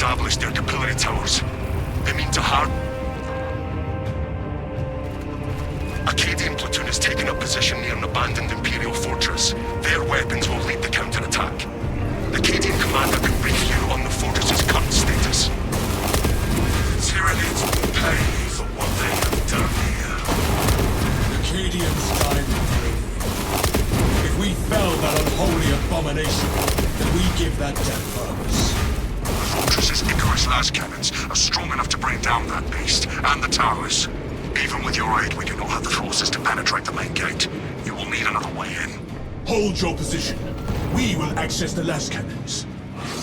established their capillary towers. They mean to harm. Acadian platoon has taken up position near an abandoned Imperial fortress. Their weapons will lead the counterattack. The Acadian commander can brief you on the fortress's current status. The Tyranids will pay for what they have done here. The Acadians died in training. If we fell that unholy abomination, then we give that death purpose. The fortress's Icarus las cannons are strong enough to bring down that beast, and the towers. Even with your aid, we do not have the forces to penetrate the main gate. You will need another way in. Hold your position. We will access the las cannons.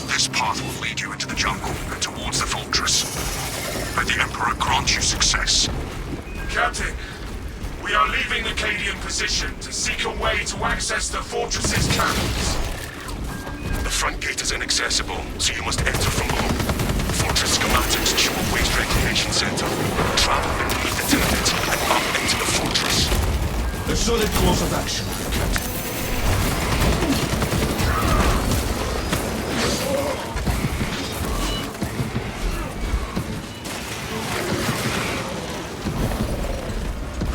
This path will lead you into the jungle and towards the fortress. May the Emperor grant you success. Captain, we are leaving the Acadian position to seek a way to access the fortress's cannons. The front gate is inaccessible, so you must enter from below. Fortress schematics show a waste reclamation center. Travel beneath the tenement and up into the fortress. A solid course of action, Captain.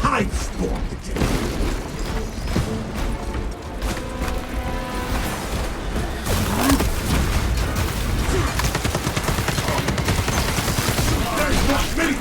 I've spawned the devil. There's not many.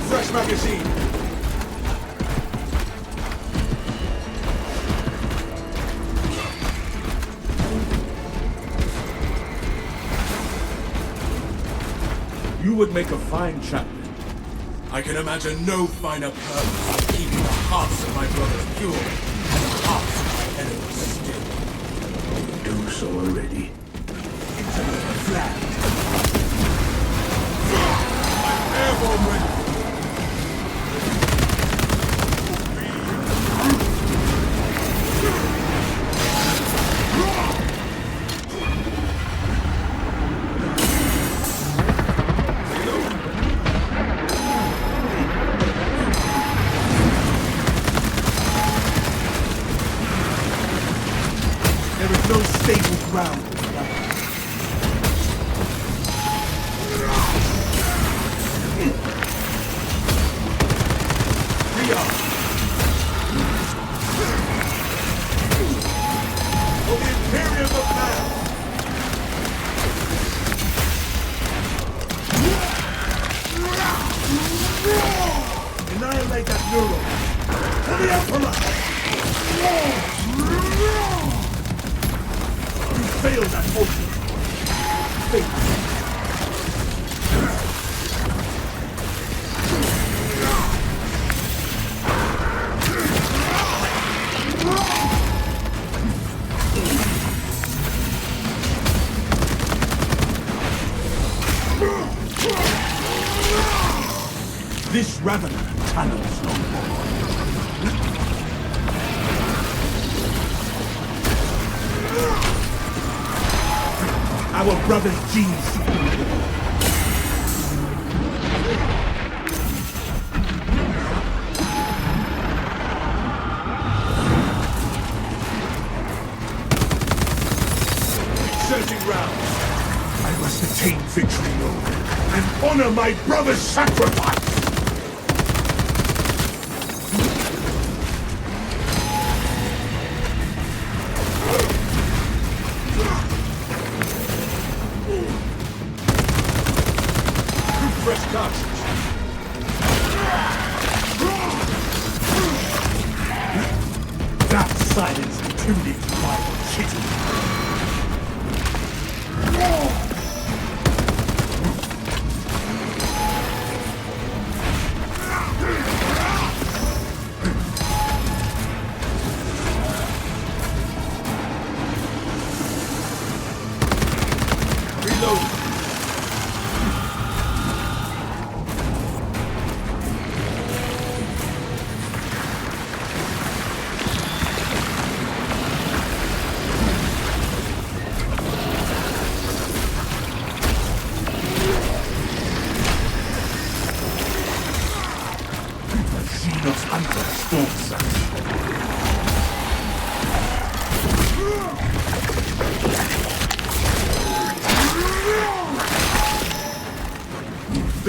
Fresh magazine. You would make a fine chaplain. I can imagine no finer purpose than keeping the hearts of my brothers pure and the hearts of my enemies still. You do so already. It's another flag. I'm airborne ready. There is no stable ground. For the Imperium of Man! Annihilate that neuron. For the Emperor! You failed that mission. Fate. This Ravener tunnels no more. Our brother's genes. Searching rounds. I must attain victory, Lord, and honor my brother's sacrifice! Fresh cartridge. That silence intimidates my kitty. Reload.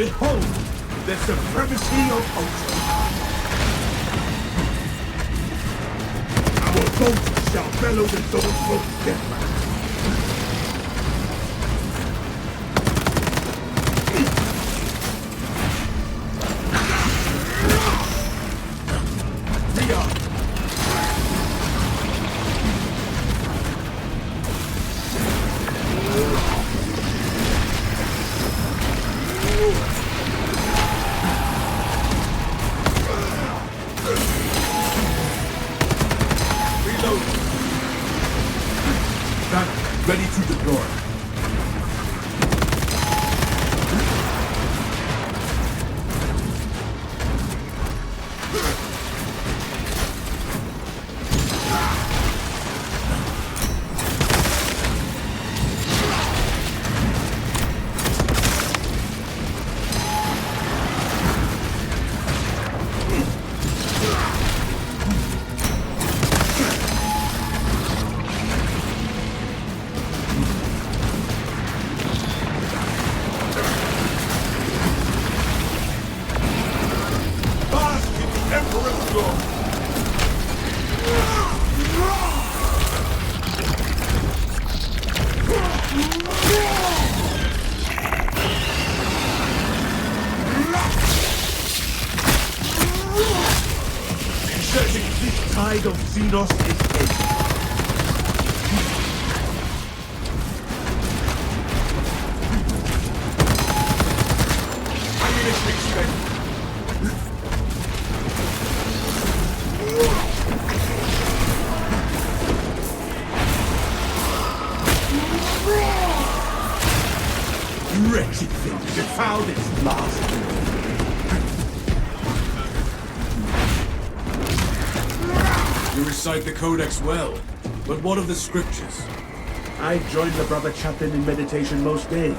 Behold the supremacy of Ultra. Our boats shall bellow the soulful deathmatch. Ready to deploy. This tide of Xenos is ending. Ammunition expended. Wretched thing to found its last. You recite the Codex well, but what of the scriptures? I join the brother chaplain in meditation most days,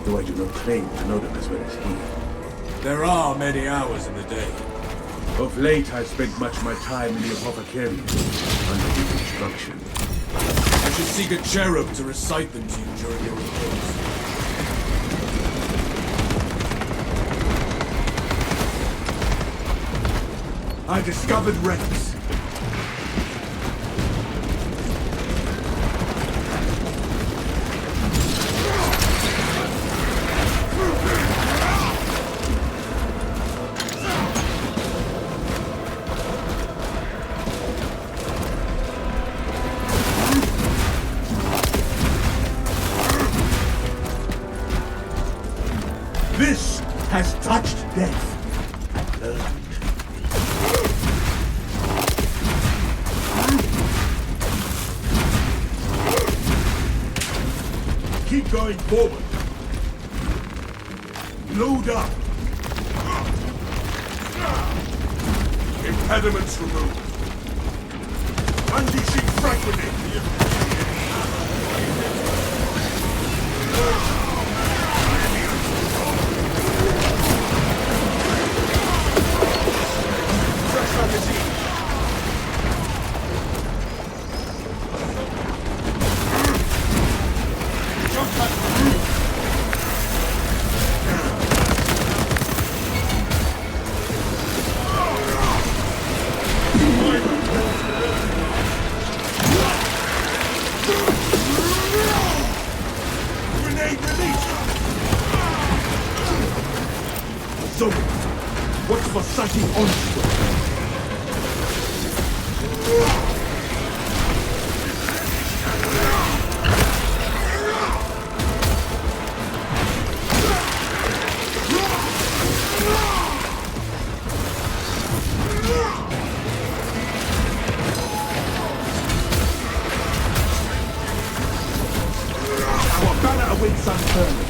though I do not claim to know them as well as he. There are many hours in the day. Of late, I've spent much of my time in the apothecarium, under his instruction. I should seek a cherub to recite them to you during your repose. I discovered relics. This has touched death and learned. Keep going forward. Load up. Impediments removed. Unleashing frag grenade. So, what's for sighting onslaught? Our banner awaits unfurling.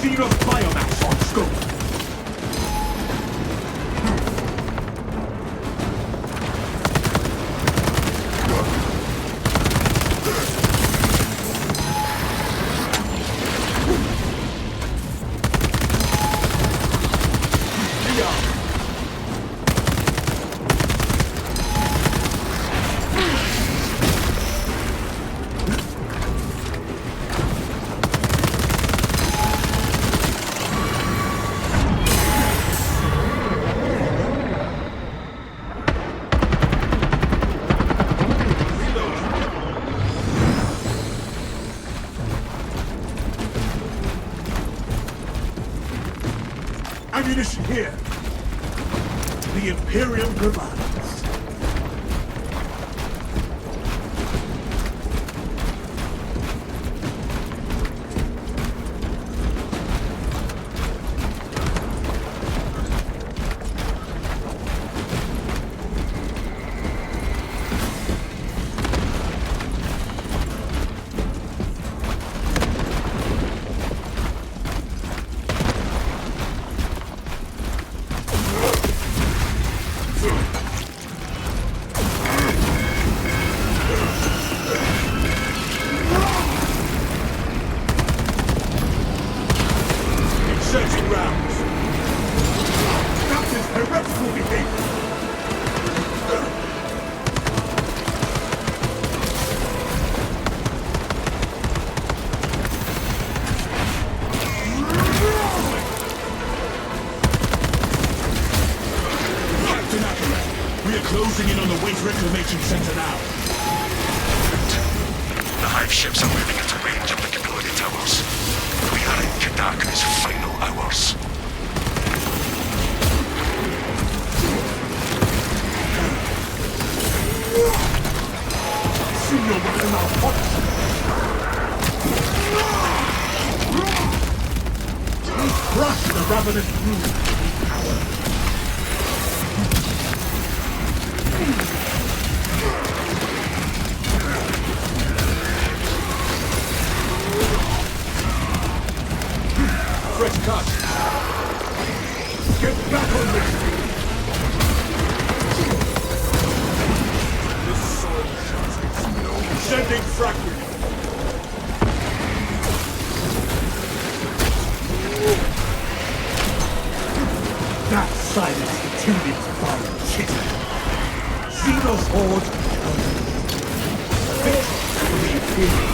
Xenos biomass on scope. finish here. The Imperium provides. Searching rounds. That is heretical behavior. Captain Ackerman, we are closing in on the waste reclamation center now. The hive ships are moving into range of the deployed towers. We are in Kadaka's final hours. Senior will now hot. Crush the ravenous brood. Fresh cut. Get back on this. This soil shows no sending fragment. That silence the Tyranids fire chicken. Xenos horde. Victory for the Imperium.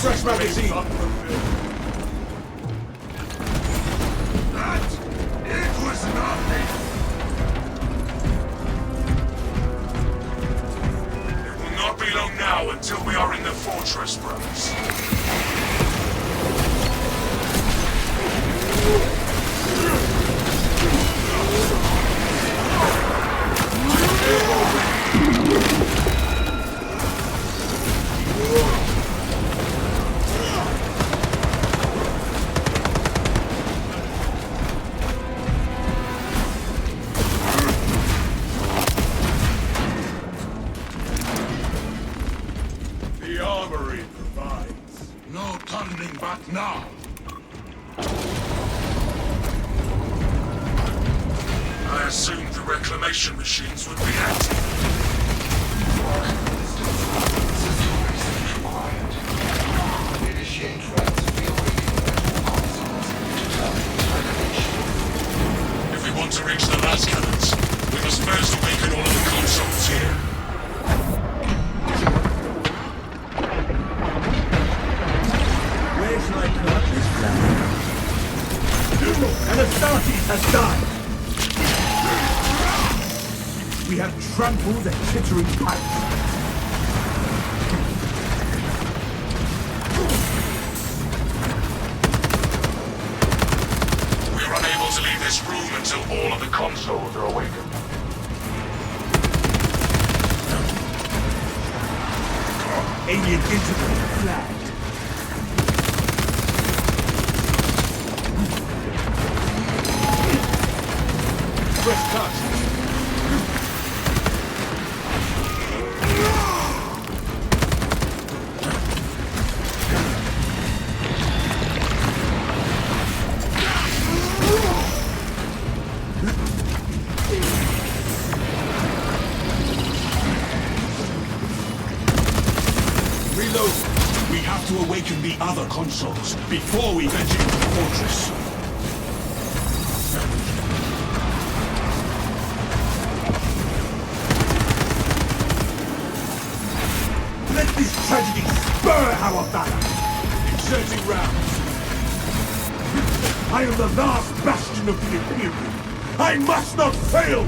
Fresh magazine. That it was nothing. It will not be long now until we are in the fortress, brothers. No turning back now. I assumed the reclamation machines would be active. If we want to reach the las cannons, we must first awaken all of the consoles here. Where shall I put this plan? Anastartes has died! We have trampled the chittering pipes. We are unable to leave this room until all of the consoles are awakened. Alien integrator flagged. Fresh touch. Reload. We have to awaken the other consoles before we venture into the fortress. Let this tragedy spur our valor! Inserting rounds. I am the last bastion of the Imperium! I must not fail!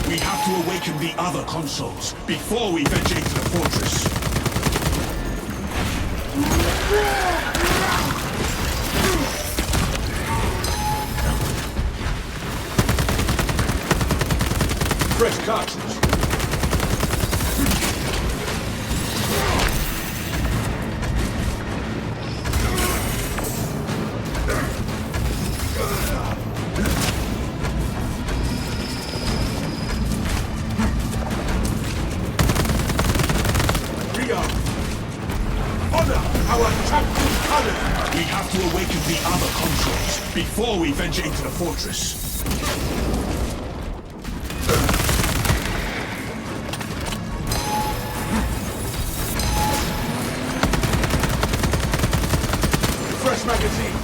We have to awaken the other consoles before we venture into the fortress. Fresh cartridge. We have to awaken the other consoles before we venture into the fortress. Fresh magazine.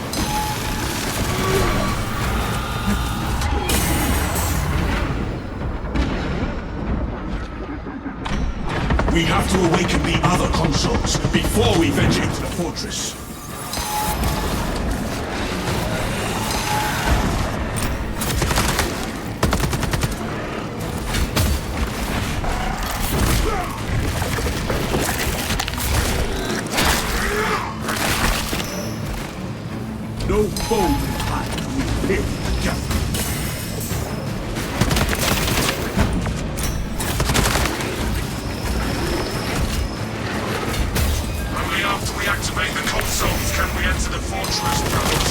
We have to awaken the other consoles before we venture into the fortress. No foe can hide from the Imperial justice. Only after we activate the consoles can we enter the fortress, brothers.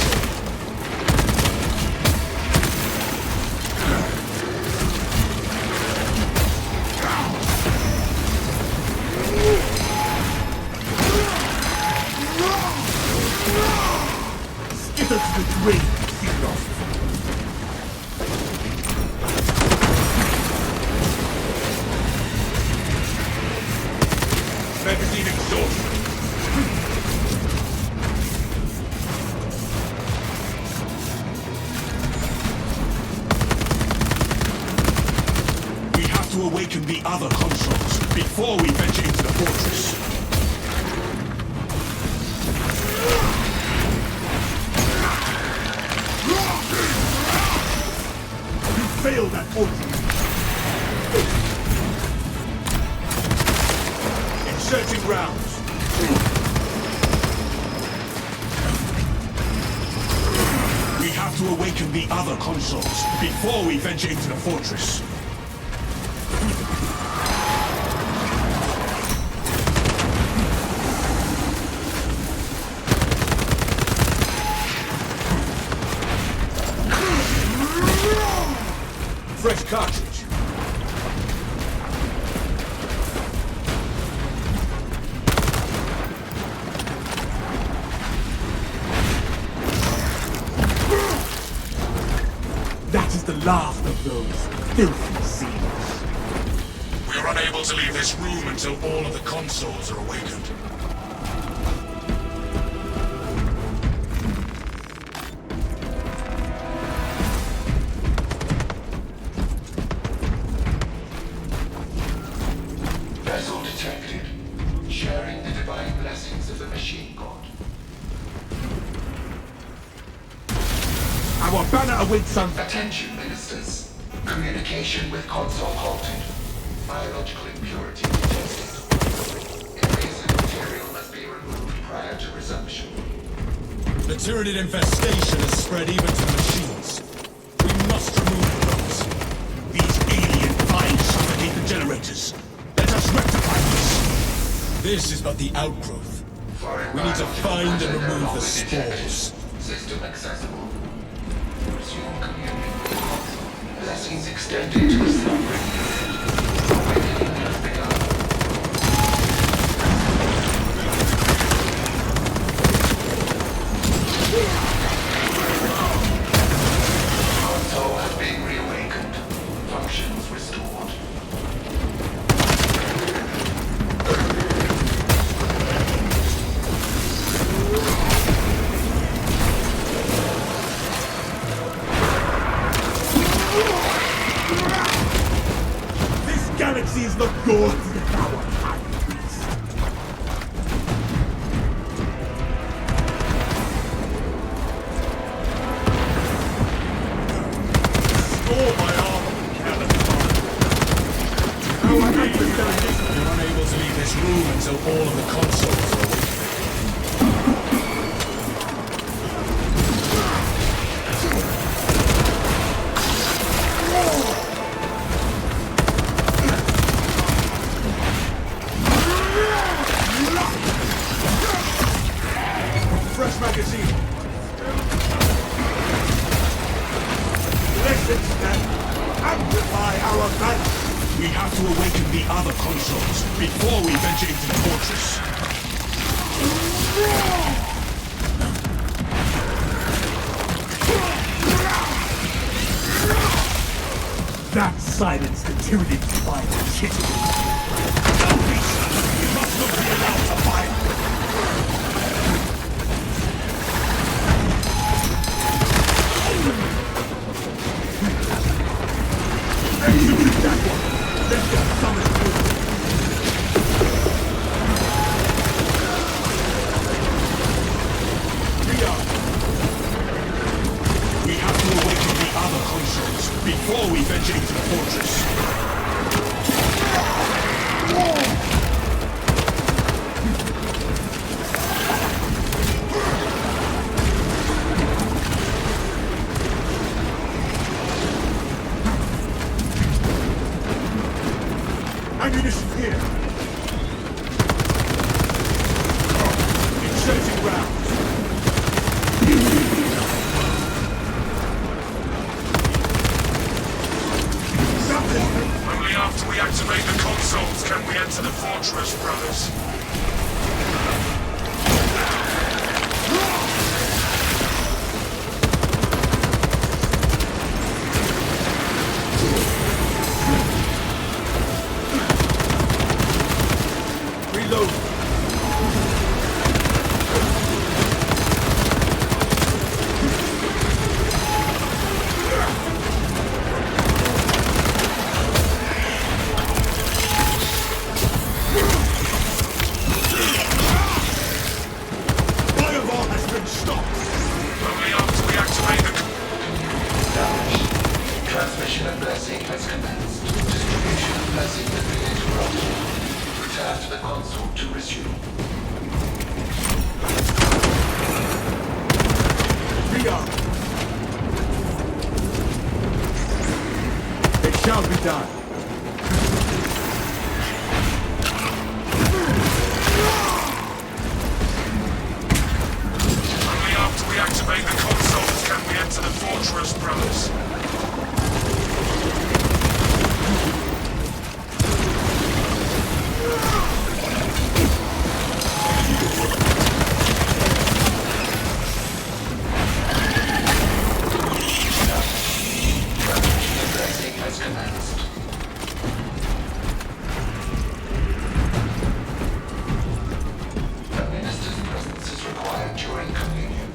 Skitter to the terrain, see lost. Magazine exhausted. We have to awaken the other consoles before we venture into the fortress. Failed at ultimate. Inserting rounds. We have to awaken the other consoles before we venture into the fortress. Fresh cartridge. That is the last of those filthy seals. We are unable to leave this room until all of the consoles are awakened. Vessel detected. Sharing the divine blessings of the machine god. Our banner awaits on... Attention, ministers. Communication with console halted. Biological impurity detected. to resumption. The Tyranid infestation has spread even to the machines. We must remove those. These alien vines suffocate the generators. Let us rectify this. This is but the outgrowth. We need to find and remove the spores. System accessible. Resume communion. Blessings extended to the slumbering unit. Awakening has begun. Console has been reawakened. Functions restored. This galaxy is not yours to devour, High Priest. Store my armor, Caliban. You're unable to leave this room until all of the consoles are awake. Fresh magazine. Let it stand. Amplify our value. We have to awaken the other consoles before we venture into the fortress. That silenced the Tyranid fire shit. Don't be silent! You must not be allowed to fire! Execute that one. Let them summon through. We have to awaken the other consoles before we venture into the fortress. Ammunition here. Inserting rounds. Only after we activate the consoles can we enter the fortress, brothers. Reload. Fireball has been stopped. Only after we activate the... Established. Transmission of blessing has commenced. Distribution of blessing has been interrupted. Return to the console to resume. Rearm. It shall be done. Only after we activate the consoles can we enter the fortress, brothers. Blessing has commenced. The minister's presence is required during communion.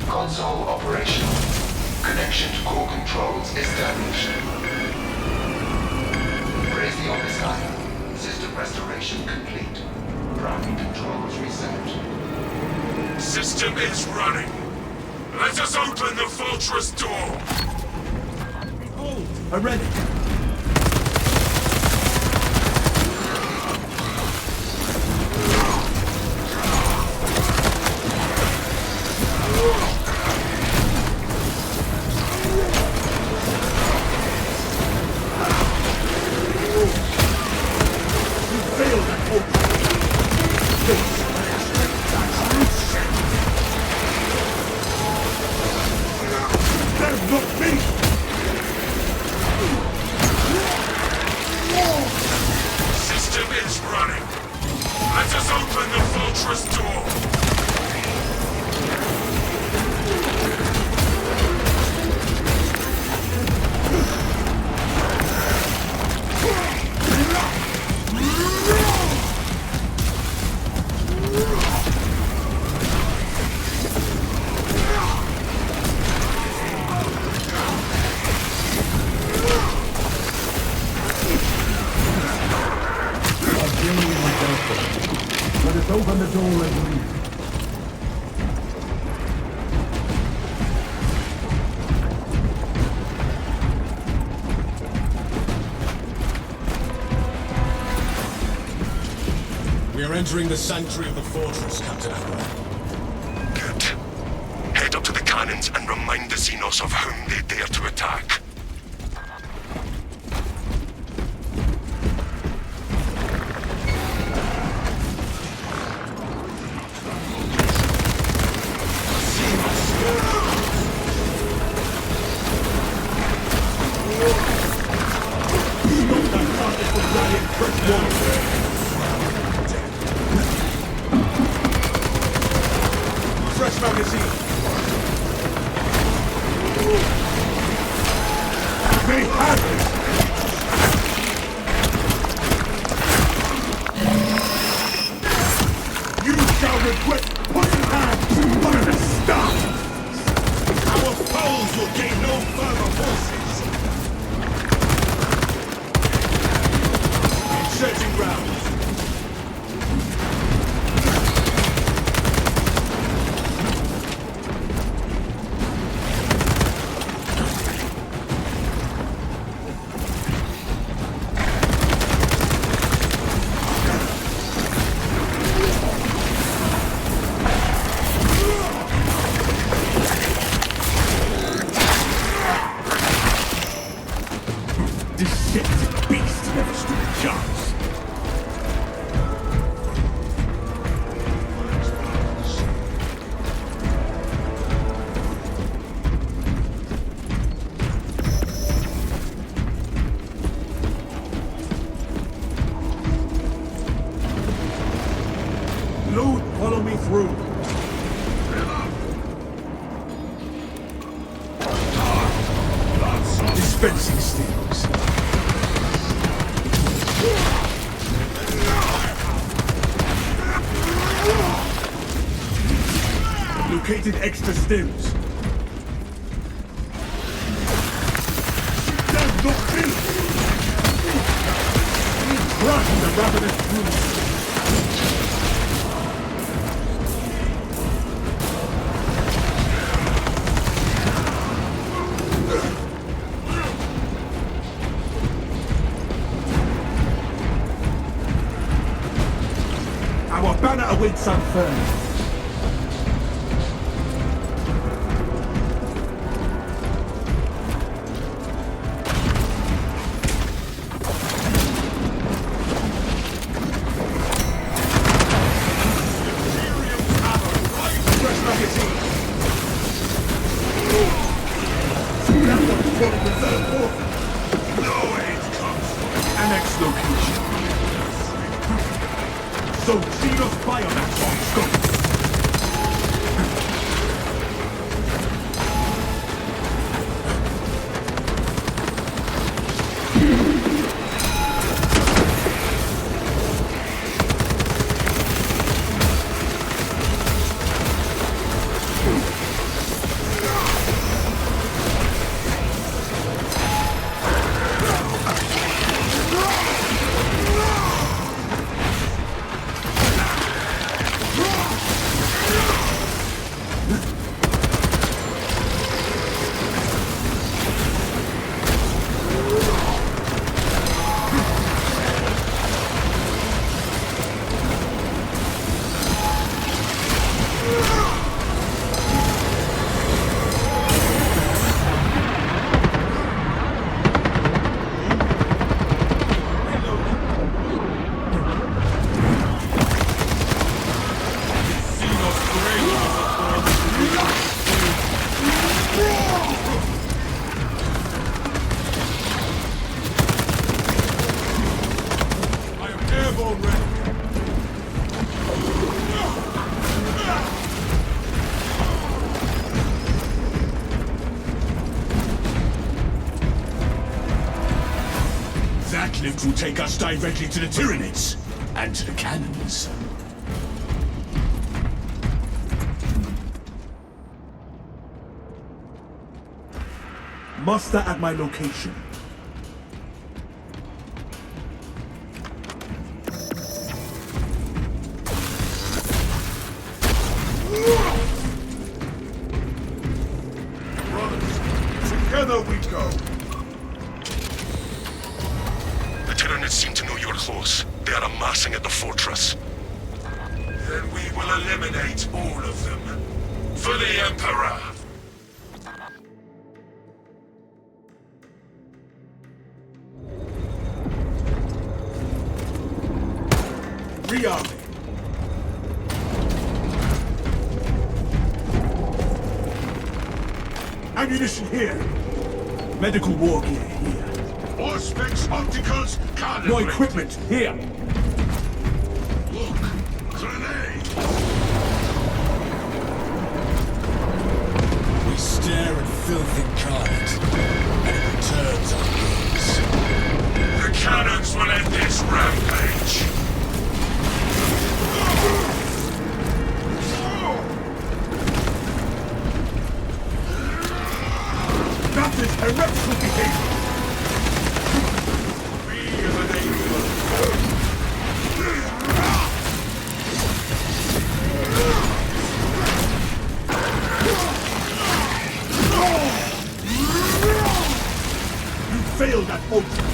Console operational. Connection to core controls established. Praise the Omnissiah. System restoration complete. Primary controls reset. System is running. Let us open the fortress door. Behold, a relic. entering the sanctuary of the fortress, Captain Aqua. Good. Head up to the cannons and remind the Xenos of whom they dare to attack. Fresh magazine. They have it! You shall regret putting hands on an stop! Our foes will gain no further forces. Inserting rounds. This shifted beast never stood a chance. Lord, follow me through. Dispensing steels. Located extra stems. Does not kill. Crushing the ravenous brute. Our banner awaits unfurled. Fresh magazine. That one's running the third quarter. No aid comes. Annex location. So Xenos biomass on scope. That lift will take us directly to the Tyranids and to the cannons. Muster at my location. Together we go. The Tyranids seem to know you're close. They are amassing at the fortress. Then we will eliminate all of them. For the Emperor! Rearming. Ammunition here. Medical war gear here. Auspex opticals, cannon. More equipment here. Look! Grenade! We stare at filthy carnage, and it returns our gaze. The cannons will end this rampage! That is heretical behavior. We are the neighbor. You failed at oath.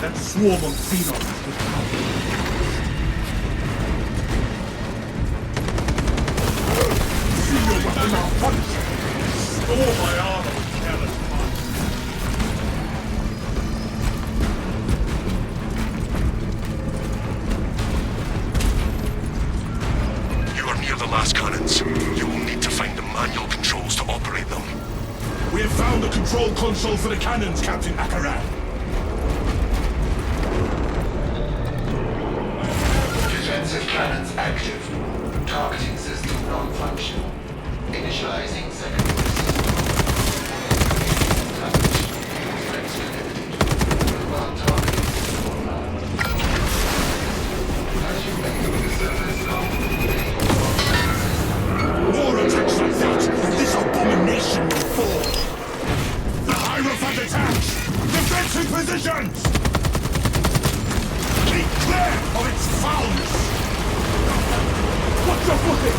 That swarm of Xenos. See your weapon malfunction. Store my armor with careless fun. You are near the last cannons. You will need to find the manual controls to operate them. We have found the control console for the cannons, Captain Akaran. Defensive cannons active. Targeting system non-functional. Initializing secondary system. Damage. Threats connected. While targeting system online. As you make the service More attacks like that, and this abomination will fall. The Hierophant attacks! Defensive positions! Keep clear of its foulness! Watch your footing!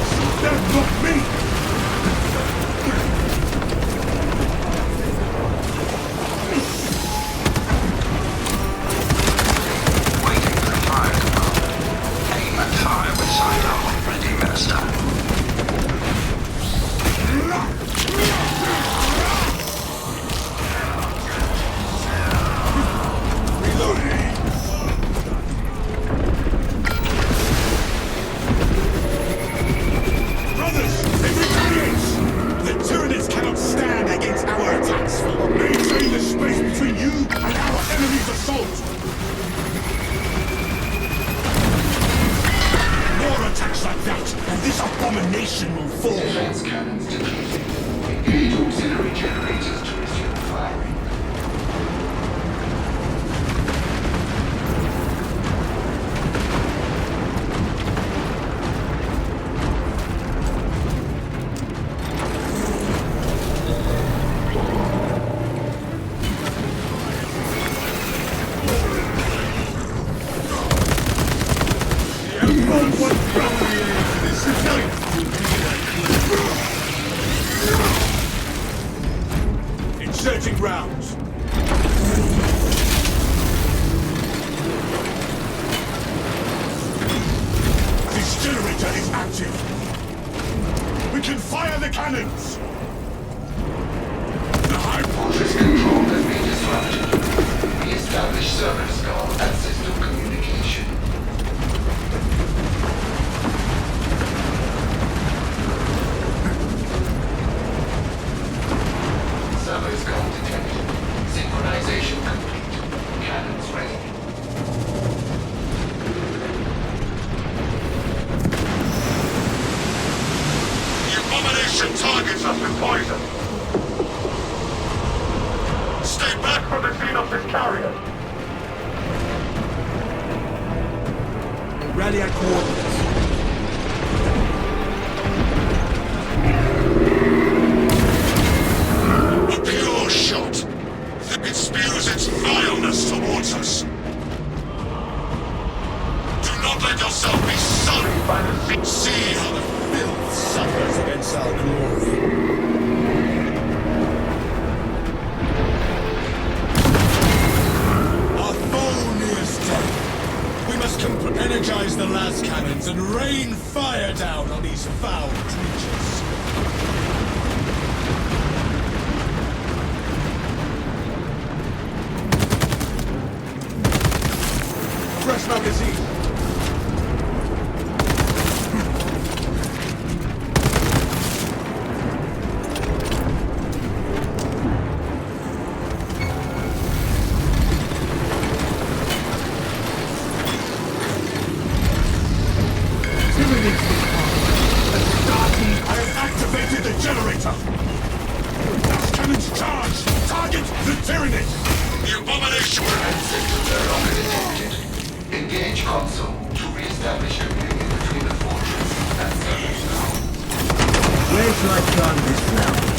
Shoot them, not me! Waiting for the fire command. Aim and fire with sidearm ready, Minister. Brothers, it retaliates! The Tyranids cannot stand against our attacks. Maintain the space between you and our enemy's assault! More attacks like that, and this abomination will fall! defense cannons depleted. Engage auxiliary generators to resume firing. Inserting rounds. This generator is active. We can fire the cannons. The high Fortress control has been disrupted. Re-establish server skull and system communication. Server skull detected. Synchronization complete. Cannons ready. The abomination targets us with poison. surface carrier. Rally at coordinates. A pure shot. It spews its vileness towards us. Do not let yourself be sullied by the sea. See how the filth suffers against our glory. Our foe nears death. We must energize the las cannons and rain fire down on these foul creatures. Fresh magazine. I have activated the generator! Las cannons charge! Target the Tyranid! The abomination! Sector no longer detected. Engage console to re-establish a union between the fortress and surface ground. Where's my gun this now?